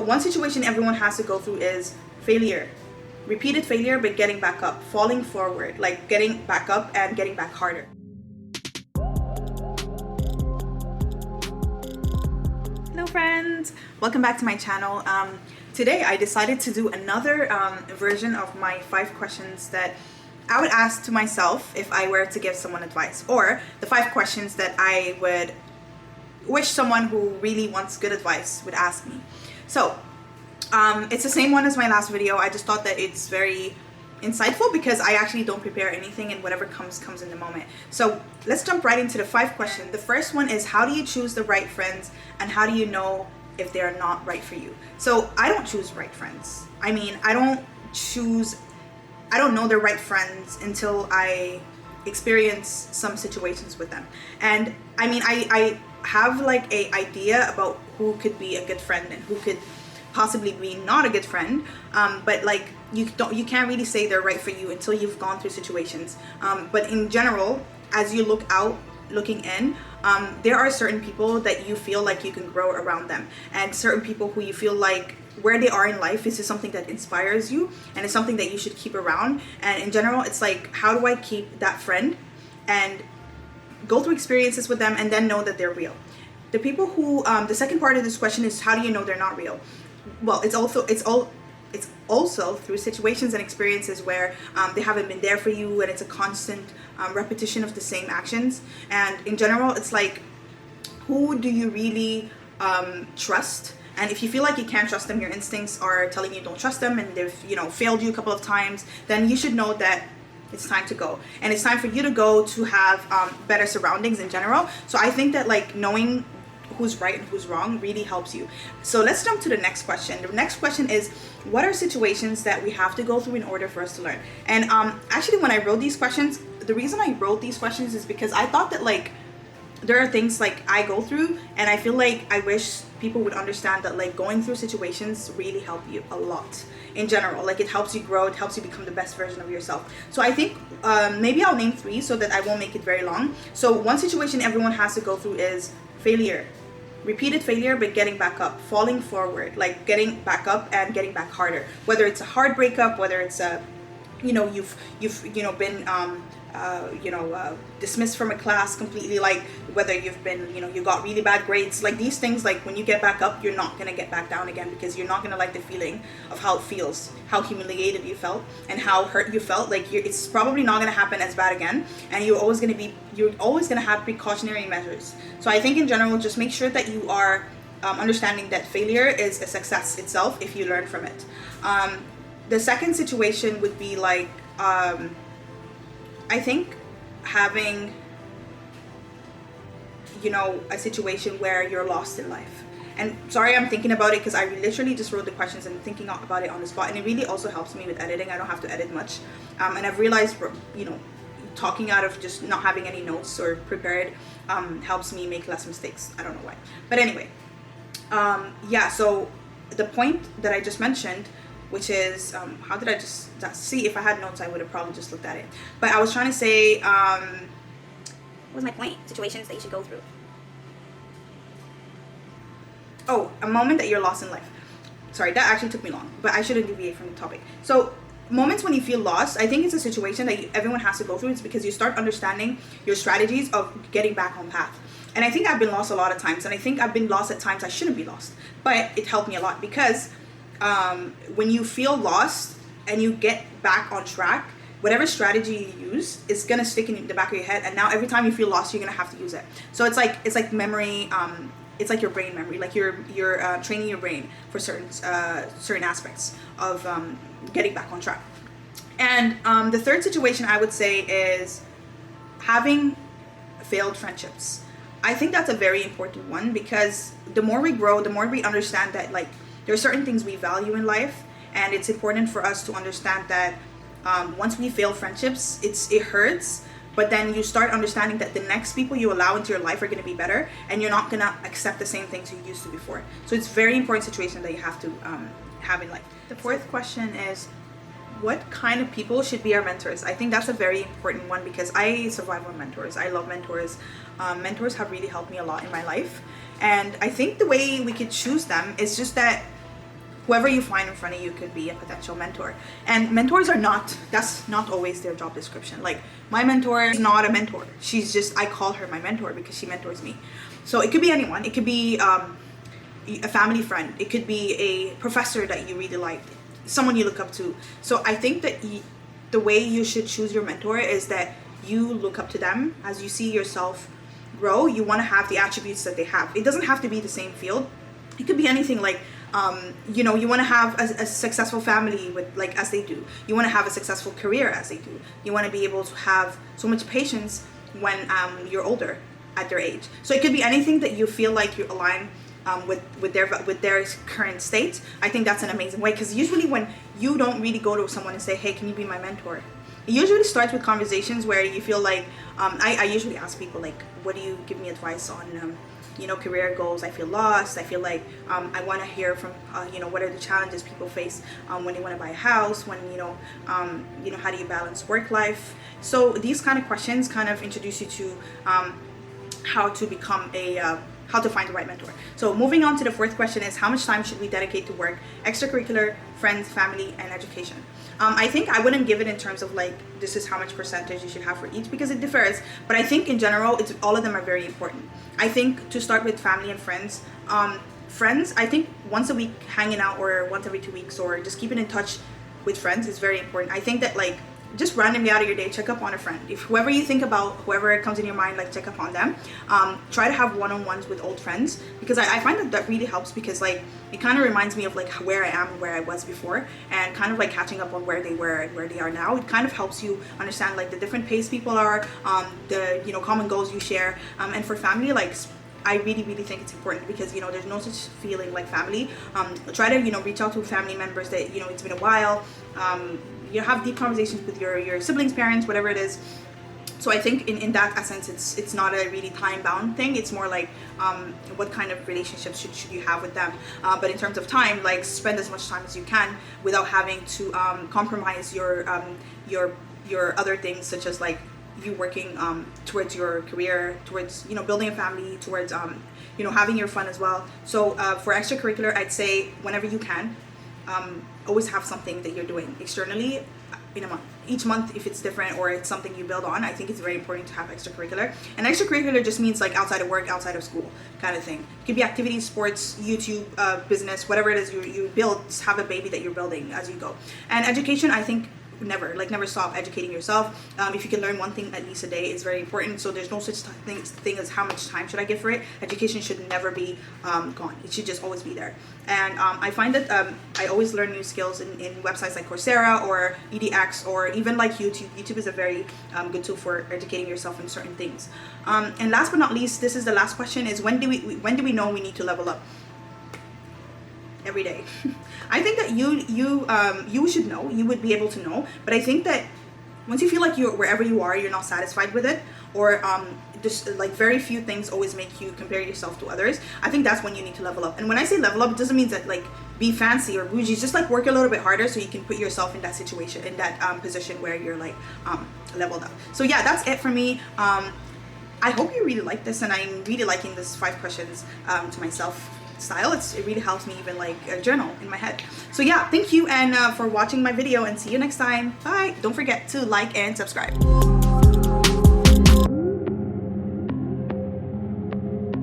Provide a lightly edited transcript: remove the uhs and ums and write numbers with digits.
One situation everyone has to go through is failure. Repeated failure, but getting back up, falling forward, like getting back up and getting back harder. Hello friends, welcome back to my channel. Today I decided to do another version of my 5 questions that I would ask to myself if I were to give someone advice, or the 5 questions that I would wish someone who really wants good advice would ask me. So it's the same one as my last video. I just thought that it's very insightful because I actually don't prepare anything, and whatever comes in the moment. So let's jump right into the 5 questions. The first one is, how do you choose the right friends, and how do you know if they're not right for you? So I don't choose right friends. I mean, I don't know they're right friends until I experience some situations with them. And I mean, I have like a idea about who could be a good friend and who could possibly be not a good friend, but like you can't really say they're right for you until you've gone through situations. But in general, as you looking in, there are certain people that you feel like you can grow around them, and certain people who you feel like where they are in life is just something that inspires you, and it's something that you should keep around. And in general, it's like, how do I keep that friend and go through experiences with them and then know that they're real? The people who the second part of this question is, how do you know they're not real? Well, it's also through situations and experiences where they haven't been there for you, and it's a constant repetition of the same actions. And in general, it's like, who do you really trust? And if you feel like you can't trust them, your instincts are telling you don't trust them, and they've failed you a couple of times, then you should know that it's time to go, and it's time for you to go to have better surroundings in general. So I think that like knowing who's right and who's wrong really helps you. So let's jump to the next question. The next question is, what are situations that we have to go through in order for us to learn? And actually, when I wrote these questions, the reason I wrote these questions is because I thought that like there are things like I go through, and I feel like I wish people would understand that like going through situations really help you a lot in general. Like it helps you grow, it helps you become the best version of yourself. So I think maybe I'll name 3 so that I won't make it very long. So one situation everyone has to go through is failure. Repeated failure, but getting back up, falling forward, like getting back up and getting back harder. Whether it's a hard breakup, whether it's a you've been dismissed from a class completely, like whether you've been you got really bad grades, like these things, like when you get back up, you're not gonna get back down again, because you're not gonna like the feeling of how it feels, how humiliated you felt and how hurt you felt. Like it's probably not gonna happen as bad again, and you're always gonna have precautionary measures. So I think in general, just make sure that you are understanding that failure is a success itself if you learn from it. The second situation would be like I think having a situation where you're lost in life. And sorry, I'm thinking about it because I literally just wrote the questions and thinking about it on the spot, and it really also helps me with editing. I don't have to edit much, and I've realized talking out of just not having any notes or prepared helps me make less mistakes. I don't know why, but anyway, yeah, so the point that I just mentioned, which is how did I just see? If I had notes, I would have probably just looked at it. But I was trying to say, what was my point? Situations that you should go through. Oh, a moment that you're lost in life. Sorry, that actually took me long, but I shouldn't deviate from the topic. So moments when you feel lost, I think it's a situation that everyone has to go through. It's because you start understanding your strategies of getting back on path. And I think I've been lost a lot of times, and I think I've been lost at times I shouldn't be lost, but it helped me a lot because when you feel lost and you get back on track, whatever strategy you use is gonna stick in the back of your head, and now every time you feel lost, you're gonna have to use it. So it's like memory. It's like your brain memory. Like you're training your brain for certain aspects of getting back on track. And the third situation I would say is having failed friendships. I think that's a very important one, because the more we grow, the more we understand that like there are certain things we value in life, and it's important for us to understand that once we fail friendships, it hurts, but then you start understanding that the next people you allow into your life are going to be better, and you're not going to accept the same things you used to before. So it's a very important situation that you have to have in life. The fourth question is, what kind of people should be our mentors? I think that's a very important one, because I survive on mentors. I love mentors. Mentors have really helped me a lot in my life, and I think the way we could choose them is just that whoever you find in front of you could be a potential mentor. And mentors are not, that's not always their job description. Like my mentor is not a mentor. She's just, I call her my mentor because she mentors me. So it could be anyone. It could be a family friend. It could be a professor that you really like, someone you look up to. So I think that the way you should choose your mentor is that you look up to them as you see yourself grow. You want to have the attributes that they have. It doesn't have to be the same field. It could be anything, like you know, you want to have a successful family with, like, as they do. You want to have a successful career as they do. You want to be able to have so much patience when you're older at their age. So it could be anything that you feel like you align with their current state. I think that's an amazing way, because usually when you don't really go to someone and say, hey, can you be my mentor, it usually starts with conversations where you feel like I usually ask people, like, what do you give me advice on you know, career goals? I feel lost. I feel like I want to hear from you know, what are the challenges people face when they want to buy a house, when you know, how do you balance work life? So these kind of questions kind of introduce you to how to become a how to find the right mentor. So moving on to the fourth question is, how much time should we dedicate to work, extracurricular, friends, family, and education? I think I wouldn't give it in terms of like, this is how much percentage you should have for each, because it differs. But I think in general, all of them are very important. I think to start with family and friends, friends, I think once a week hanging out, or once every 2 weeks, or just keeping in touch with friends is very important. I think that, like, just randomly out of your day, check up on a friend. If whoever you think about, whoever comes in your mind, like, check up on them. Try to have one-on-ones with old friends, because I find that really helps, because like it kind of reminds me of like where I am and where I was before, and kind of like catching up on where they were and where they are now. It kind of helps you understand like the different pace people are, the, you know, common goals you share. And for family, like, I really think it's important, because you know, there's no such feeling like family. Try to, you know, reach out to family members that, you know, it's been a while. You have deep conversations with your siblings, parents, whatever it is. So I think in that essence, it's not a really time-bound thing. It's more like what kind of relationships should you have with them. But in terms of time, like, spend as much time as you can without having to compromise your other things, such as like you working towards your career, towards, you know, building a family, towards you know, having your fun as well. So for extracurricular, I'd say whenever you can, always have something that you're doing externally in a month. Each month, if it's different or it's something you build on, I think it's very important to have extracurricular. And extracurricular just means like outside of work, outside of school kind of thing. It could be activities, sports, YouTube, business, whatever it is you build. Just have a baby that you're building as you go. And education, I think, never stop educating yourself. If you can learn one thing at least a day is very important. So there's no such thing as how much time should I give for it. Education should never be gone. It should just always be there. And I find that I always learn new skills in websites like Coursera or EDX, or even like YouTube. YouTube is a very good tool for educating yourself in certain things. And last but not least, this is the last question, is when do we know we need to level up? Every day. I think that you should know, you would be able to know, but I think that once you feel like wherever you are, you're not satisfied with it, or just like very few things always make you compare yourself to others, I think that's when you need to level up. And when I say level up, it doesn't mean that like be fancy or bougie. Just like work a little bit harder so you can put yourself in that situation, in that position where you're like leveled up. So yeah, that's it for me. I hope you really like this, and I'm really liking this 5 questions to myself style. It really helps me even like journal in my head. So yeah, thank you, and for watching my video, and see you next time. Bye. Don't forget to like and subscribe.